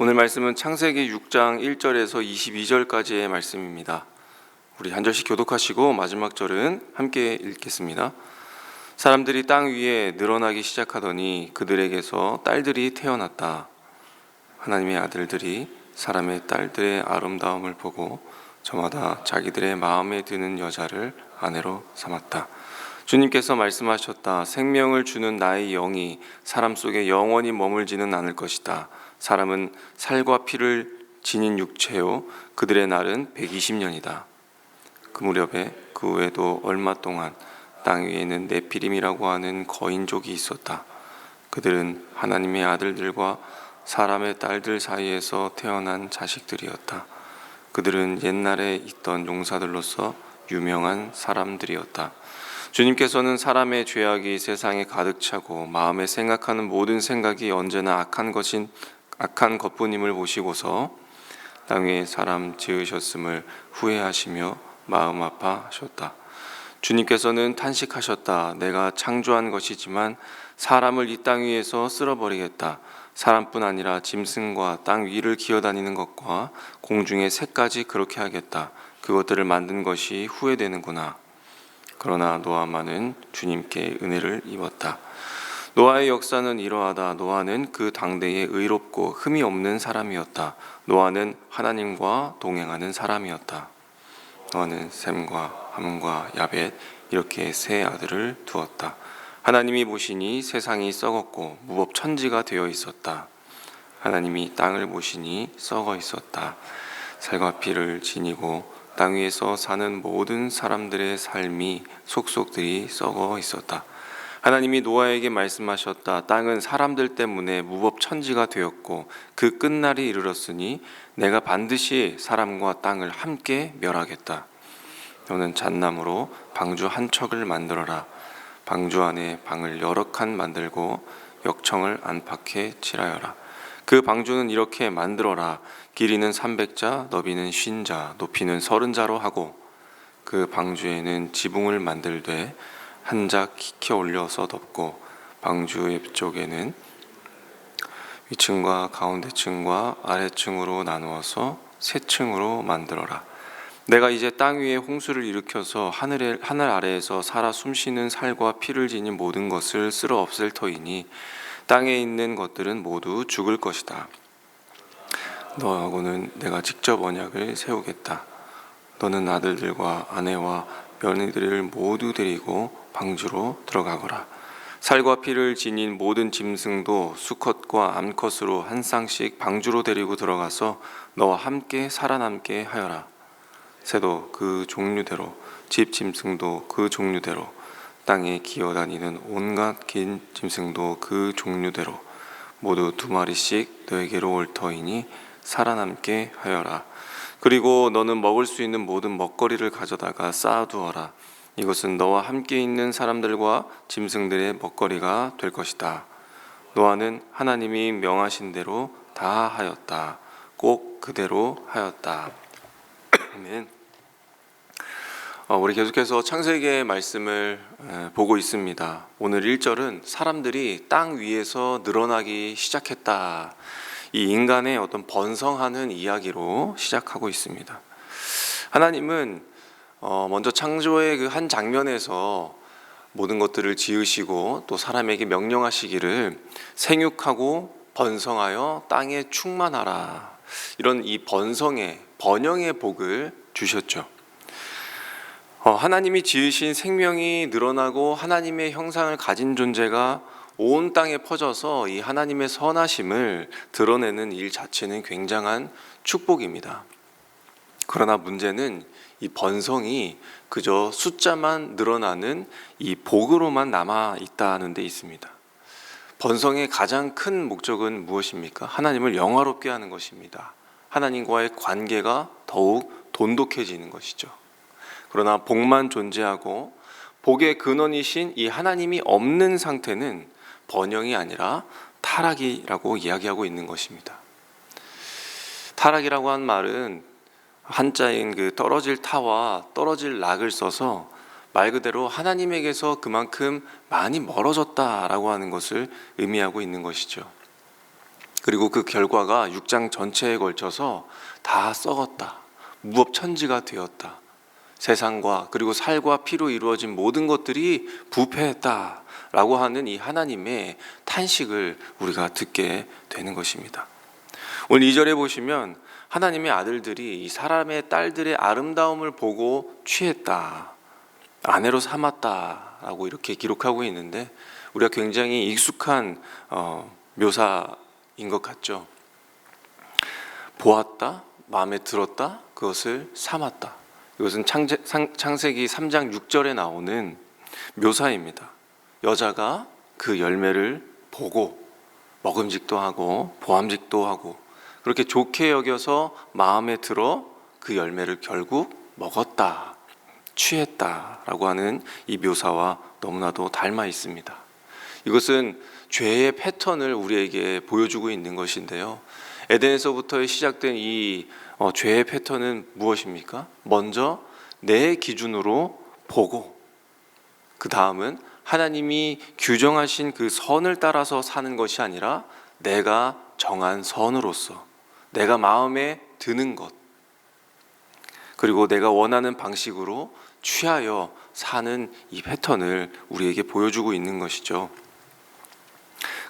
오늘 말씀은 창세기 6장 1절에서 22절까지의 말씀입니다. 우리 한 절씩 교독하시고 마지막 절은 함께 읽겠습니다. 사람들이 땅 위에 늘어나기 시작하더니 그들에게서 딸들이 태어났다. 하나님의 아들들이 사람의 딸들의 아름다움을 보고 저마다 자기들의 마음에 드는 여자를 아내로 삼았다. 주님께서 말씀하셨다. 생명을 주는 나의 영이 사람 속에 영원히 머물지는 않을 것이다. 사람은 살과 피를 지닌 육체요 그들의 날은 120년이다. 그 무렵에 그 후에도 얼마 동안 땅 위에는 네피림이라고 하는 거인족이 있었다. 그들은 하나님의 아들들과 사람의 딸들 사이에서 태어난 자식들이었다. 그들은 옛날에 있던 용사들로서 유명한 사람들이었다. 주님께서는 사람의 죄악이 세상에 가득 차고 마음에 생각하는 모든 생각이 언제나 악한 것뿐임을 보시고서 땅 위에 사람 지으셨음을 후회하시며 마음 아파하셨다. 주님께서는 탄식하셨다. 내가 창조한 것이지만 사람을 이 땅 위에서 쓸어버리겠다. 사람뿐 아니라 짐승과 땅 위를 기어다니는 것과 공중의 새까지 그렇게 하겠다. 그것들을 만든 것이 후회되는구나. 그러나 노아만은 주님께 은혜를 입었다. 노아의 역사는 이러하다. 노아는 그 당대에 의롭고 흠이 없는 사람이었다. 노아는 하나님과 동행하는 사람이었다. 노아는 셈과 함과 야벳 이렇게 세 아들을 두었다. 하나님이 보시니 세상이 썩었고 무법천지가 되어 있었다. 하나님이 땅을 보시니 썩어 있었다. 살과 피를 지니고 땅 위에서 사는 모든 사람들의 삶이 속속들이 썩어 있었다. 하나님이 노아에게 말씀하셨다. 땅은 사람들 때문에 무법천지가 되었고 그 끝날이 이르렀으니 내가 반드시 사람과 땅을 함께 멸하겠다. 너는 잣나무로 방주 한 척을 만들어라. 방주 안에 방을 여러 칸 만들고 역청을 안팎에 칠하여라. 그 방주는 이렇게 만들어라. 길이는 300자, 너비는 50자, 높이는 30자로 하고 그 방주에는 지붕을 만들되 한 자 키켜 올려서 덮고 방주 옆쪽에는 위층과 가운데층과 아래층으로 나누어서 세 층으로 만들어라. 내가 이제 땅 위에 홍수를 일으켜서 하늘 아래에서 살아 숨쉬는 살과 피를 지닌 모든 것을 쓸어 없앨 터이니 땅에 있는 것들은 모두 죽을 것이다. 너하고는 내가 직접 언약을 세우겠다. 너는 아들들과 아내와 며느리들을 모두 데리고 방주로 들어가거라. 살과 피를 지닌 모든 짐승도 수컷과 암컷으로 한 쌍씩 방주로 데리고 들어가서 너와 함께 살아남게 하여라. 새도 그 종류대로, 집 짐승도 그 종류대로, 땅에 기어다니는 온갖 긴 짐승도 그 종류대로 모두 2마리씩 너에게로 올 터이니 살아남게 하여라. 그리고 너는 먹을 수 있는 모든 먹거리를 가져다가 쌓아두어라. 이것은 너와 함께 있는 사람들과 짐승들의 먹거리가 될 것이다. 노아는 하나님이 명하신 대로 다 하였다. 꼭 그대로 하였다. 아멘. 우리 계속해서 창세기의 말씀을 보고 있습니다. 오늘 1절은 사람들이 땅 위에서 늘어나기 시작했다. 이 인간의 어떤 번성하는 이야기로 시작하고 있습니다. 하나님은 먼저 창조의 그 한 장면에서 모든 것들을 지으시고 또 사람에게 명령하시기를 생육하고 번성하여 땅에 충만하라. 이런 이 번영의 복을 주셨죠. 하나님이 지으신 생명이 늘어나고 하나님의 형상을 가진 존재가 온 땅에 퍼져서 이 하나님의 선하심을 드러내는 일 자체는 굉장한 축복입니다. 그러나 문제는 이 번성이 그저 숫자만 늘어나는 이 복으로만 남아 있다는 데 있습니다. 번성의 가장 큰 목적은 무엇입니까? 하나님을 영화롭게 하는 것입니다. 하나님과의 관계가 더욱 돈독해지는 것이죠. 그러나 복만 존재하고 복의 근원이신 이 하나님이 없는 상태는 번영이 아니라 타락이라고 이야기하고 있는 것입니다. 타락이라고 한 말은 한자인 그 떨어질 타와 떨어질 락을 써서 말 그대로 하나님에게서 그만큼 많이 멀어졌다라고 하는 것을 의미하고 있는 것이죠. 그리고 그 결과가 6장 전체에 걸쳐서 다 썩었다. 무법천지가 되었다. 세상과 그리고 살과 피로 이루어진 모든 것들이 부패했다라고 하는 이 하나님의 탄식을 우리가 듣게 되는 것입니다. 오늘 2절에 보시면 하나님의 아들들이 이 사람의 딸들의 아름다움을 보고 취했다. 아내로 삼았다라고 이렇게 기록하고 있는데 우리가 굉장히 익숙한 묘사인 것 같죠. 보았다, 마음에 들었다, 그것을 삼았다. 이것은 창세기 3장 6절에 나오는 묘사입니다. 여자가 그 열매를 보고 먹음직도 하고 보암직도 하고 그렇게 좋게 여겨서 마음에 들어 그 열매를 결국 먹었다, 취했다라고 하는 이 묘사와 너무나도 닮아 있습니다. 이것은 죄의 패턴을 우리에게 보여주고 있는 것인데요. 에덴에서부터 시작된 이 죄의 패턴은 무엇입니까? 먼저 내 기준으로 보고 그 다음은 하나님이 규정하신 그 선을 따라서 사는 것이 아니라 내가 정한 선으로서 내가 마음에 드는 것 그리고 내가 원하는 방식으로 취하여 사는 이 패턴을 우리에게 보여주고 있는 것이죠.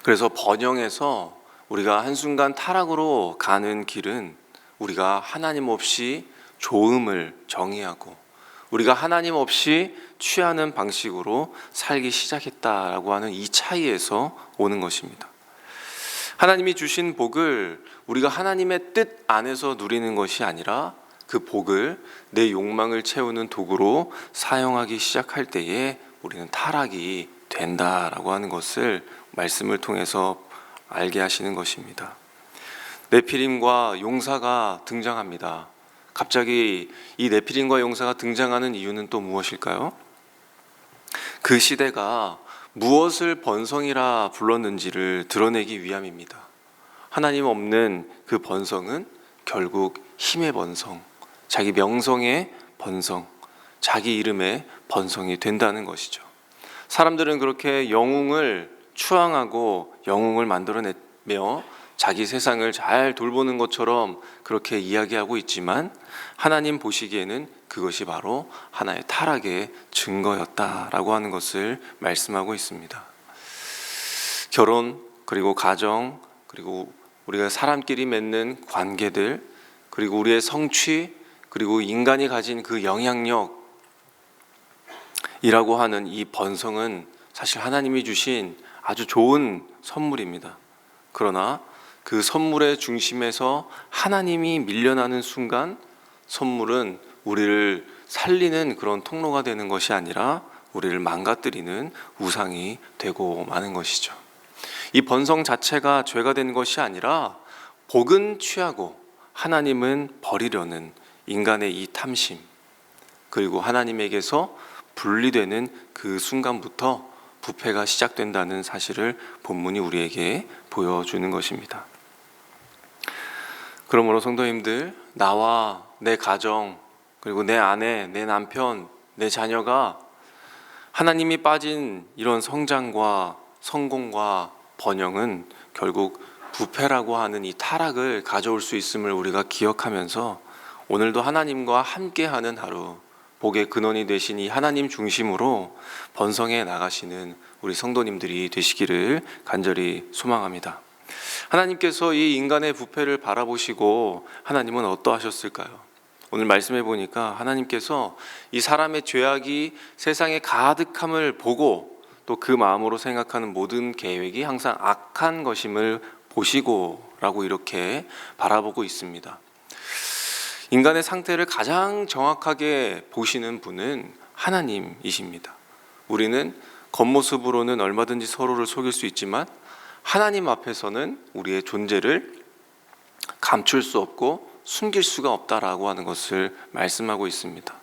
그래서 번영에서 우리가 한순간 타락으로 가는 길은 우리가 하나님 없이 좋음을 정의하고 우리가 하나님 없이 취하는 방식으로 살기 시작했다라고 하는 이 차이에서 오는 것입니다. 하나님이 주신 복을 우리가 하나님의 뜻 안에서 누리는 것이 아니라 그 복을 내 욕망을 채우는 도구로 사용하기 시작할 때에 우리는 타락이 된다라고 하는 것을 말씀을 통해서 알게 하시는 것입니다. 네피림과 용사가 등장합니다. 갑자기 이 네피림과 용사가 등장하는 이유는 또 무엇일까요? 그 시대가 무엇을 번성이라 불렀는지를 드러내기 위함입니다. 하나님 없는 그 번성은 결국 힘의 번성, 자기 명성의 번성, 자기 이름의 번성이 된다는 것이죠. 사람들은 그렇게 영웅을 추앙하고 영웅을 만들어내며 자기 세상을 잘 돌보는 것처럼 그렇게 이야기하고 있지만 하나님 보시기에는 그것이 바로 하나의 타락의 증거였다라고 하는 것을 말씀하고 있습니다. 결혼 그리고 가정 그리고 우리가 사람끼리 맺는 관계들 그리고 우리의 성취 그리고 인간이 가진 그 영향력이라고 하는 이 번성은 사실 하나님이 주신 아주 좋은 선물입니다. 그러나 그 선물의 중심에서 하나님이 밀려나는 순간 선물은 우리를 살리는 그런 통로가 되는 것이 아니라 우리를 망가뜨리는 우상이 되고 마는 것이죠. 이 번성 자체가 죄가 되는 것이 아니라 복은 취하고 하나님은 버리려는 인간의 이 탐심 그리고 하나님에게서 분리되는 그 순간부터 부패가 시작된다는 사실을 본문이 우리에게 보여주는 것입니다. 그러므로 성도님들, 나와 내 가정 그리고 내 아내, 내 남편, 내 자녀가 하나님이 빠진 이런 성장과 성공과 번영은 결국 부패라고 하는 이 타락을 가져올 수 있음을 우리가 기억하면서 오늘도 하나님과 함께하는 하루, 복의 근원이 되신 이 하나님 중심으로 번성해 나가시는 우리 성도님들이 되시기를 간절히 소망합니다. 하나님께서 이 인간의 부패를 바라보시고 하나님은 어떠하셨을까요? 오늘 말씀해 보니까 하나님께서 이 사람의 죄악이 세상에 가득함을 보고 또 그 마음으로 생각하는 모든 계획이 항상 악한 것임을 보시고 라고 이렇게 바라보고 있습니다. 인간의 상태를 가장 정확하게 보시는 분은 하나님이십니다. 우리는 겉모습으로는 얼마든지 서로를 속일 수 있지만 하나님 앞에서는 우리의 존재를 감출 수 없고 숨길 수가 없다라고 하는 것을 말씀하고 있습니다.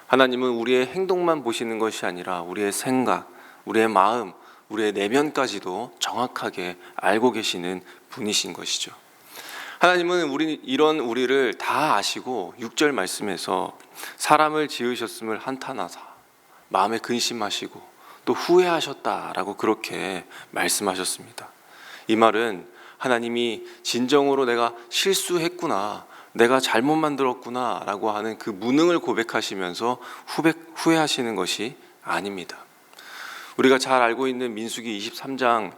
하나님은 우리의 행동만 보시는 것이 아니라 우리의 생각, 우리의 마음, 우리의 내면까지도 정확하게 알고 계시는 분이신 것이죠. 하나님은 이런 우리를 다 아시고 6절 말씀에서 사람을 지으셨음을 한탄하사 마음에 근심하시고 또 후회하셨다라고 그렇게 말씀하셨습니다. 이 말은 하나님이 진정으로 내가 실수했구나, 내가 잘못 만들었구나 라고 하는 그 무능을 고백하시면서 후회하시는 것이 아닙니다. 우리가 잘 알고 있는 민수기 23장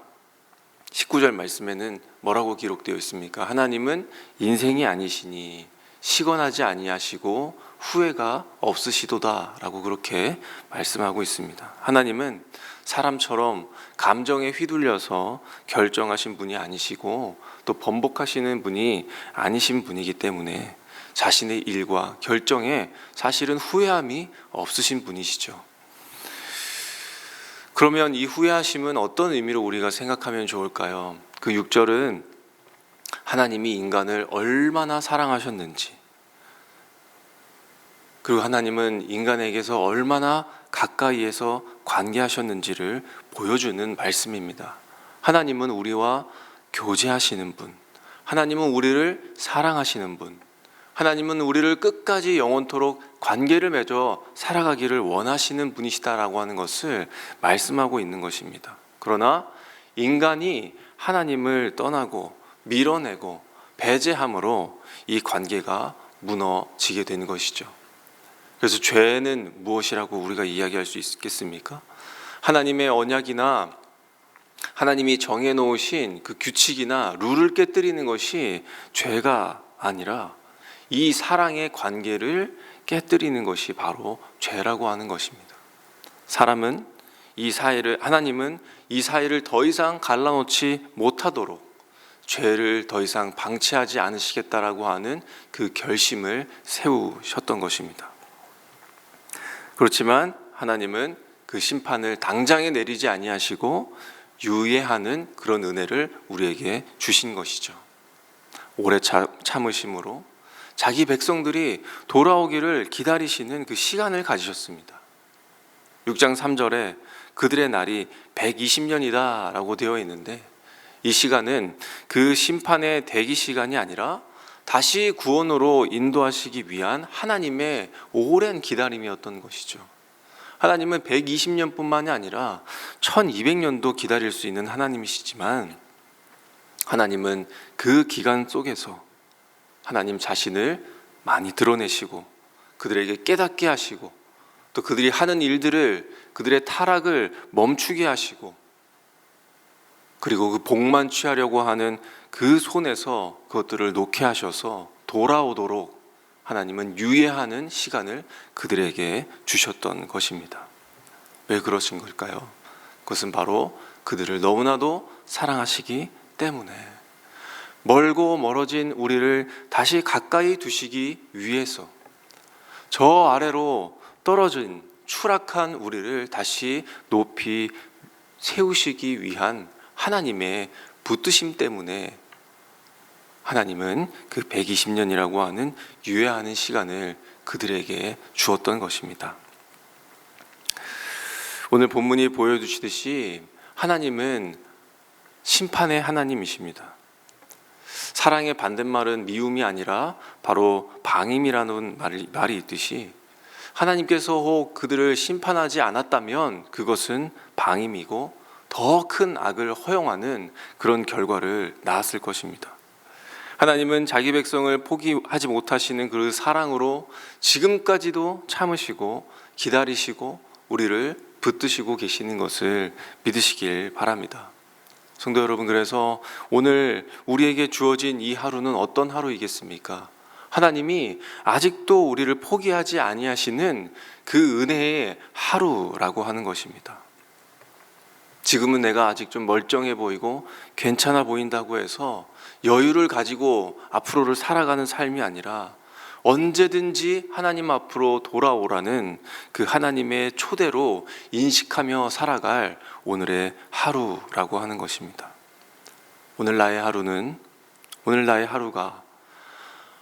19절 말씀에는 뭐라고 기록되어 있습니까? 하나님은 인생이 아니시니 시건하지 아니하시고 후회가 없으시도다 라고 그렇게 말씀하고 있습니다. 하나님은 사람처럼 감정에 휘둘려서 결정하신 분이 아니시고 또 번복하시는 분이 아니신 분이기 때문에 자신의 일과 결정에 사실은 후회함이 없으신 분이시죠. 그러면 이 후회하심은 어떤 의미로 우리가 생각하면 좋을까요? 그 6절은 하나님이 인간을 얼마나 사랑하셨는지, 그리고 하나님은 인간에게서 얼마나 가까이에서 관계하셨는지를 보여주는 말씀입니다. 하나님은 우리와 교제하시는 분, 하나님은 우리를 사랑하시는 분, 하나님은 우리를 끝까지 영원토록 관계를 맺어 살아가기를 원하시는 분이시다라고 하는 것을 말씀하고 있는 것입니다. 그러나 인간이 하나님을 떠나고 밀어내고 배제함으로 이 관계가 무너지게 된 것이죠. 그래서 죄는 무엇이라고 우리가 이야기할 수 있겠습니까? 하나님의 언약이나 하나님이 정해놓으신 그 규칙이나 룰을 깨뜨리는 것이 죄가 아니라 이 사랑의 관계를 깨뜨리는 것이 바로 죄라고 하는 것입니다. 하나님은 이 사이를 더 이상 갈라놓지 못하도록 죄를 더 이상 방치하지 않으시겠다라고 하는 그 결심을 세우셨던 것입니다. 그렇지만 하나님은 그 심판을 당장에 내리지 아니하시고 유예하는 그런 은혜를 우리에게 주신 것이죠. 오래 참으심으로 자기 백성들이 돌아오기를 기다리시는 그 시간을 가지셨습니다. 6장 3절에 그들의 날이 120년이다 라고 되어 있는데, 이 시간은 그 심판의 대기 시간이 아니라 다시 구원으로 인도하시기 위한 하나님의 오랜 기다림이었던 것이죠. 하나님은 120년뿐만이 아니라 1200년도 기다릴 수 있는 하나님이시지만, 하나님은 그 기간 속에서 하나님 자신을 많이 드러내시고 그들에게 깨닫게 하시고 또 그들이 하는 일들을, 그들의 타락을 멈추게 하시고, 그리고 그 복만 취하려고 하는 그 손에서 그것들을 놓게 하셔서 돌아오도록 하나님은 유예하는 시간을 그들에게 주셨던 것입니다. 왜 그러신 걸까요? 그것은 바로 그들을 너무나도 사랑하시기 때문에, 멀고 멀어진 우리를 다시 가까이 두시기 위해서, 저 아래로 떨어진 추락한 우리를 다시 높이 세우시기 위한 하나님의 붙드심 때문에 하나님은 그 120년이라고 하는 유예하는 시간을 그들에게 주었던 것입니다. 오늘 본문이 보여주시듯이 하나님은 심판의 하나님이십니다. 사랑의 반대말은 미움이 아니라 바로 방임이라는 말이 있듯이, 하나님께서 혹 그들을 심판하지 않았다면 그것은 방임이고 더 큰 악을 허용하는 그런 결과를 낳았을 것입니다. 하나님은 자기 백성을 포기하지 못하시는 그 사랑으로 지금까지도 참으시고 기다리시고 우리를 붙드시고 계시는 것을 믿으시길 바랍니다. 성도 여러분, 그래서 오늘 우리에게 주어진 이 하루는 어떤 하루이겠습니까? 하나님이 아직도 우리를 포기하지 아니하시는 그 은혜의 하루라고 하는 것입니다. 지금은 내가 아직 좀 멀쩡해 보이고 괜찮아 보인다고 해서 여유를 가지고 앞으로를 살아가는 삶이 아니라 언제든지 하나님 앞으로 돌아오라는 그 하나님의 초대로 인식하며 살아갈 오늘의 하루라고 하는 것입니다. 오늘 나의 하루가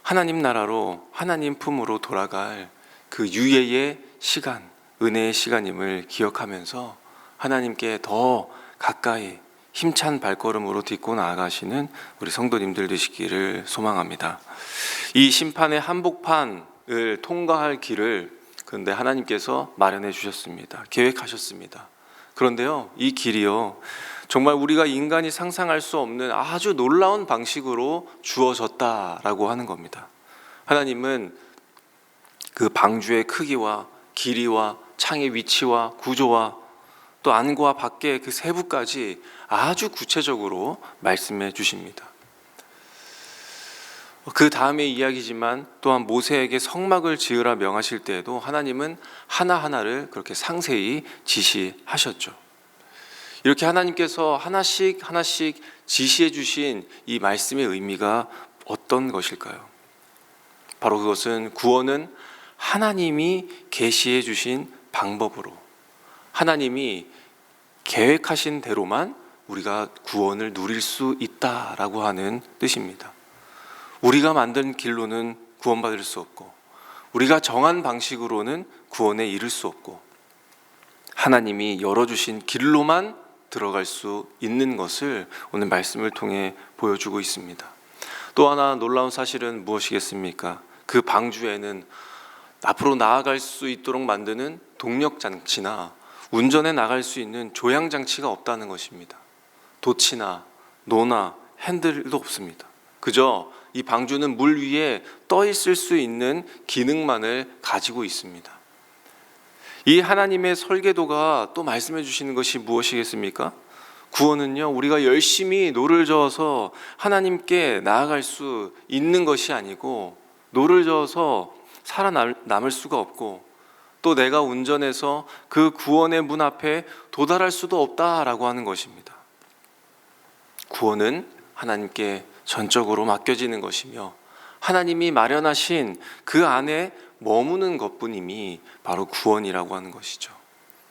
하나님 나라로, 하나님 품으로 돌아갈 그 유예의 시간, 은혜의 시간임을 기억하면서 하나님께 더 가까이 힘찬 발걸음으로 딛고 나아가시는 우리 성도님들 되시기를 소망합니다. 이 심판의 한복판을 통과할 길을 그런데 하나님께서 마련해 주셨습니다. 계획하셨습니다. 그런데요, 이 길이요, 정말 우리가 인간이 상상할 수 없는 아주 놀라운 방식으로 주어졌다라고 하는 겁니다. 하나님은 그 방주의 크기와 길이와 창의 위치와 구조와 또 안과 밖의 그 세부까지 아주 구체적으로 말씀해 주십니다. 그 다음의 이야기지만 또한 모세에게 성막을 지으라 명하실 때에도 하나님은 하나하나를 그렇게 상세히 지시하셨죠. 이렇게 하나님께서 하나씩 지시해 주신 이 말씀의 의미가 어떤 것일까요? 바로 그것은 구원은 하나님이 계시해 주신 방법으로, 하나님이 계획하신 대로만 우리가 구원을 누릴 수 있다라고 하는 뜻입니다. 우리가 만든 길로는 구원받을 수 없고, 우리가 정한 방식으로는 구원에 이를 수 없고, 하나님이 열어주신 길로만 들어갈 수 있는 것을 오늘 말씀을 통해 보여주고 있습니다. 또 하나 놀라운 사실은 무엇이겠습니까? 그 방주에는 앞으로 나아갈 수 있도록 만드는 동력장치나 운전해 나갈 수 있는 조향장치가 없다는 것입니다. 돛이나 노나 핸들도 없습니다. 그저 이 방주는 물 위에 떠 있을 수 있는 기능만을 가지고 있습니다. 이 하나님의 설계도가 또 말씀해 주시는 것이 무엇이겠습니까? 구원은요, 우리가 열심히 노를 저어서 하나님께 나아갈 수 있는 것이 아니고, 노를 저어서 살아남을 수가 없고, 또 내가 운전해서 그 구원의 문 앞에 도달할 수도 없다라고 하는 것입니다. 구원은 하나님께 전적으로 맡겨지는 것이며, 하나님이 마련하신 그 안에 머무는 것뿐임이 바로 구원이라고 하는 것이죠.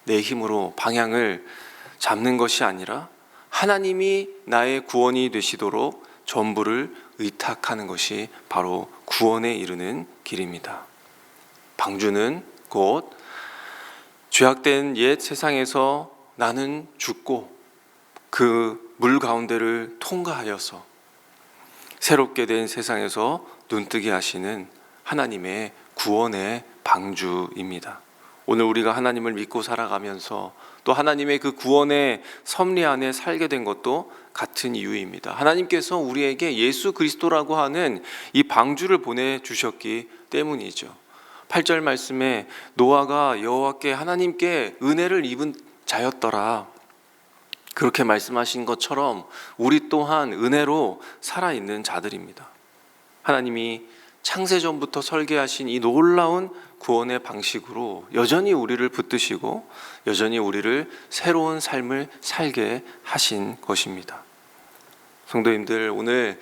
내 힘으로 방향을 잡는 것이 아니라 하나님이 나의 구원이 되시도록 전부를 의탁하는 것이 바로 구원에 이르는 길입니다. 방주는 곧 죄악된 옛 세상에서 나는 죽고 그 물 가운데를 통과하여서 새롭게 된 세상에서 눈뜨게 하시는 하나님의 구원의 방주입니다. 오늘 우리가 하나님을 믿고 살아가면서 또 하나님의 그 구원의 섭리 안에 살게 된 것도 같은 이유입니다. 하나님께서 우리에게 예수 그리스도라고 하는 이 방주를 보내주셨기 때문이죠. 8절 말씀에 노아가 여호와께 하나님께 은혜를 입은 자였더라, 그렇게 말씀하신 것처럼 우리 또한 은혜로 살아있는 자들입니다. 하나님이 창세전부터 설계하신 이 놀라운 구원의 방식으로 여전히 우리를 붙드시고 여전히 우리를 새로운 삶을 살게 하신 것입니다. 성도님들, 오늘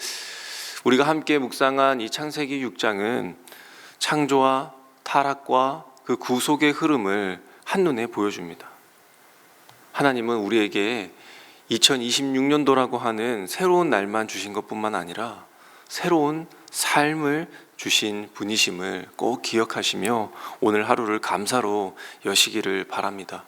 우리가 함께 묵상한 이 창세기 6장은 창조와 타락과 그 구속의 흐름을 한눈에 보여줍니다. 하나님은 우리에게 2026년도라고 하는 새로운 날만 주신 것뿐만 아니라 새로운 삶을 주신 분이심을 꼭 기억하시며 오늘 하루를 감사로 여시기를 바랍니다.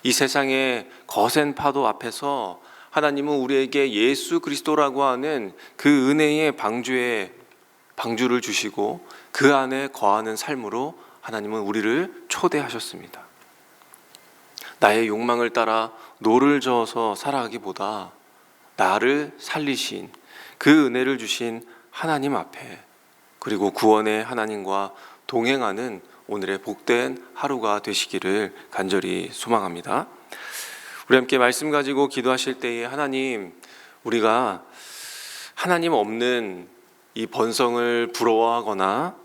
이 세상의 거센 파도 앞에서 하나님은 우리에게 예수 그리스도라고 하는 그 은혜의 방주를 주시고 그 안에 거하는 삶으로 하나님은 우리를 초대하셨습니다. 나의 욕망을 따라 노를 저어서 살아가기보다 나를 살리신 그 은혜를 주신 하나님 앞에, 그리고 구원의 하나님과 동행하는 오늘의 복된 하루가 되시기를 간절히 소망합니다. 우리 함께 말씀 가지고 기도하실 때에 하나님, 우리가 하나님 없는 이 번성을 부러워하거나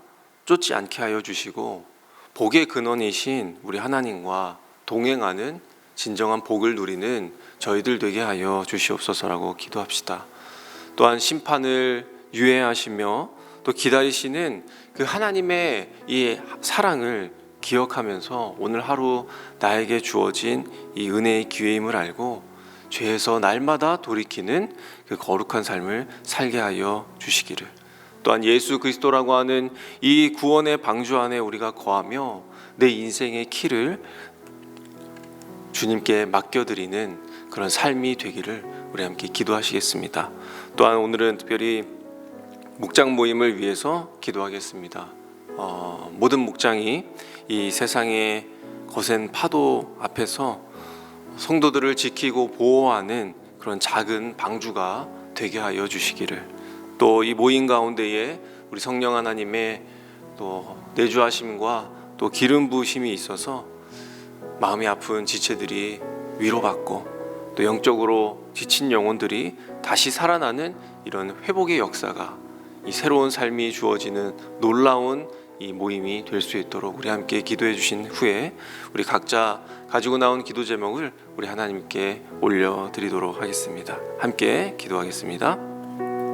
쫓지 않게 하여 주시고 복의 근원이신 우리 하나님과 동행하는 진정한 복을 누리는 저희들 되게 하여 주시옵소서라고 기도합시다. 또한 심판을 유예하시며 또 기다리시는 그 하나님의 이 사랑을 기억하면서 오늘 하루 나에게 주어진 이 은혜의 기회임을 알고 죄에서 날마다 돌이키는 그 거룩한 삶을 살게 하여 주시기를, 또한 예수 그리스도라고 하는 이 구원의 방주 안에 우리가 거하며 내 인생의 키를 주님께 맡겨드리는 그런 삶이 되기를 우리 함께 기도하시겠습니다. 또한 오늘은 특별히 목장 모임을 위해서 기도하겠습니다. 모든 목장이 이 세상의 거센 파도 앞에서 성도들을 지키고 보호하는 그런 그런 작은 방주가 되게 하여 주시기를, 또 이 모임 가운데에 우리 성령 하나님의 또 내주하심과 또 기름 부으심이 있어서 마음이 아픈 지체들이 위로받고 또 영적으로 지친 영혼들이 다시 살아나는 이런 회복의 역사가, 이 새로운 삶이 주어지는 놀라운 이 모임이 될 수 있도록 우리 함께 기도해 주신 후에 우리 각자 가지고 나온 기도 제목을 우리 하나님께 올려드리도록 하겠습니다. 함께 기도하겠습니다.